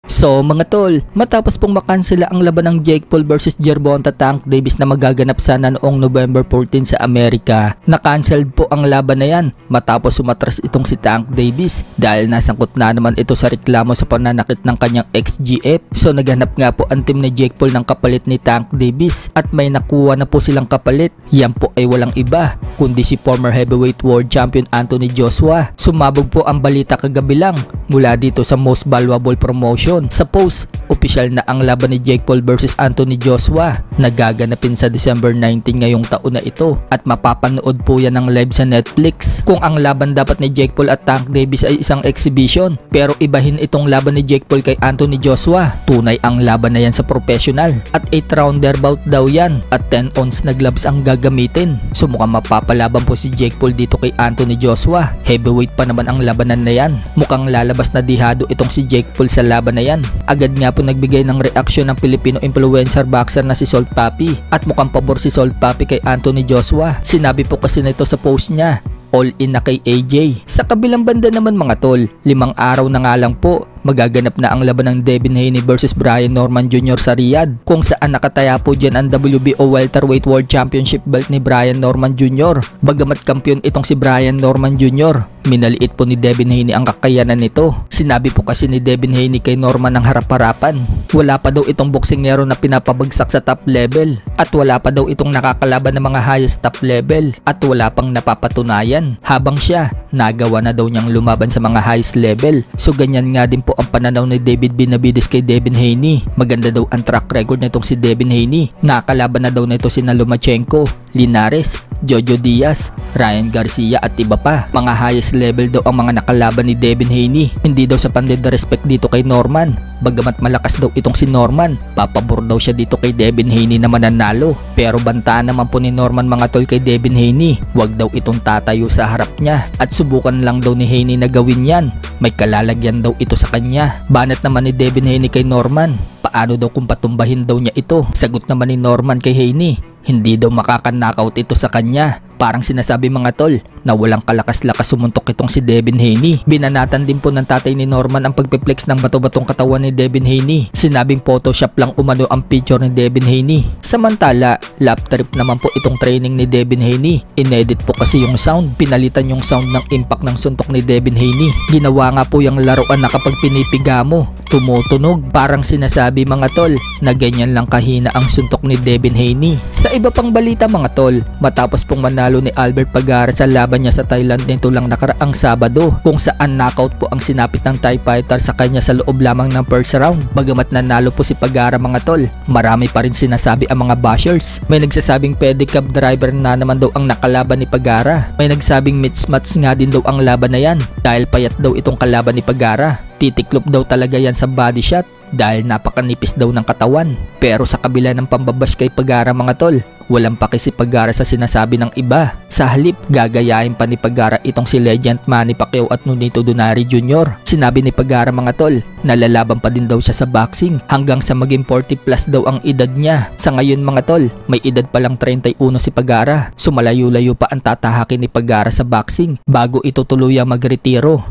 So mga tol, matapos pong makansela ang laban ng Jake Paul versus Gervonta Tank Davis na magaganap sana noong November 14 sa Amerika, na-cancelled po ang laban na yan matapos sumatras itong si Tank Davis dahil nasangkot na naman ito sa reklamo sa pananakit ng kanyang ex-GF. So naghanap nga po ang team ni Jake Paul ng kapalit ni Tank Davis at may nakuha na po silang kapalit. Yan po ay walang iba kundi si former heavyweight world champion Anthony Joshua. Sumabog po ang balita kagabi lang mula dito sa Most Valuable Promotion. Sa post, opisyal na ang laban ni Jake Paul versus Anthony Joshua na gaganapin sa December 19 ngayong taon na ito at mapapanood po yan ng live sa Netflix. Kung ang laban dapat ni Jake Paul at Tank Davis ay isang exhibition, pero ibahin itong laban ni Jake Paul kay Anthony Joshua, tunay ang laban na yan sa professional at 8 rounder bout daw yan at 10 ounce na gloves ang gagamitin. So mukhang mapapalaban po si Jake Paul dito kay Anthony Joshua. Heavyweight pa naman ang labanan na yan. Mukhang lalabas na dihado itong si Jake Paul sa laban na yan. Agad nga po nagbigay ng reaksyon ng Filipino influencer boxer na si Salt Papi at mukhang pabor si Salt Papi kay Anthony Joshua. Sinabi po kasi nito sa post niya, all in na kay AJ. Sa kabilang banda naman mga tol, 5 araw na nga lang po magaganap na ang laban ng Devin Haney versus Brian Norman Jr. sa Riyadh, kung saan nakataya po dyan ang WBO Welterweight World Championship belt ni Brian Norman Jr. Bagamat kampiyon itong si Brian Norman Jr., minaliit po ni Devin Haney ang kakayanan nito. Sinabi po kasi ni Devin Haney kay Norman ng harap-harapan, wala pa daw itong boksingero na pinapabagsak sa top level at wala pa daw itong nakakalaban ng mga highest top level at wala pang napapatunayan, habang siya nagawa na daw niyang lumaban sa mga highest level. So ganyan nga din po ang pananaw ni David Benavides kay Devin Haney. Maganda daw ang track record nitong si Devin Haney. Nakakalaban na daw nito sina Lomachenko, Linares, Jojo Diaz, Ryan Garcia at iba pa. Mga highest level daw ang mga nakalaban ni Devin Haney. Hindi daw sa pandidrespect dito kay Norman. Bagamat malakas daw itong si Norman, papabor daw siya dito kay Devin Haney na mananalo. Pero bantaan naman po ni Norman mga tol kay Devin Haney, wag daw itong tatayo sa harap niya at subukan lang daw ni Haney na gawin yan. May kalalagyan daw ito sa kanya. Banat naman ni Devin Haney kay Norman, paano daw kung patumbahin daw niya ito? Sagot naman ni Norman kay Haney, hindi daw makaka-knockout ito sa kanya. Parang sinasabi mga tol na walang kalakas-lakas sumuntok itong si Devin Haney. Binanatan din po ng tatay ni Norman ang pagpiplex ng bato-batong katawan ni Devin Haney. Sinabing Photoshop lang umano ang picture ni Devin Haney. Samantala, lap trip naman po itong training ni Devin Haney. Inedit po kasi yung sound. Pinalitan yung sound ng impact ng suntok ni Devin Haney. Ginawa nga po yung laruan na kapag pinipiga mo, tumutunog. Parang sinasabi mga tol na ganyan lang kahina ang suntok ni Devin Haney. Sa iba pang balita mga tol, matapos pong manalo ni Albert Pagara sa laban niya sa Thailand nito lang nakaraang Sabado, kung saan knockout po ang sinapit ng Thai fighter sa kanya sa loob lamang ng first round. Bagamat nanalo po si Pagara mga tol, marami pa rin sinasabi ang mga bashers. May nagsasabing pedicab driver na naman daw ang nakalaban ni Pagara. May nagsabing mismatch nga din daw ang laban na yan dahil payat daw itong kalaban ni Pagara. Titiklop daw talaga yan sa body shot dahil napakanipis daw ng katawan. Pero sa kabila ng pambabash kay Pagara mga tol, walang paki si Pagara sa sinasabi ng iba. Sa halip, gagayahin pa ni Pagara itong si legend Manny Pacquiao at Nonito Donaire Jr. Sinabi ni Pagara mga tol, nalalaban pa din daw siya sa boxing hanggang sa maging 40 plus daw ang edad niya. Sa ngayon mga tol, may edad pa lang 31 si Pagara. So malayo-layo pa ang tatahakin ni Pagara sa boxing bago ito tuluyang magretiro.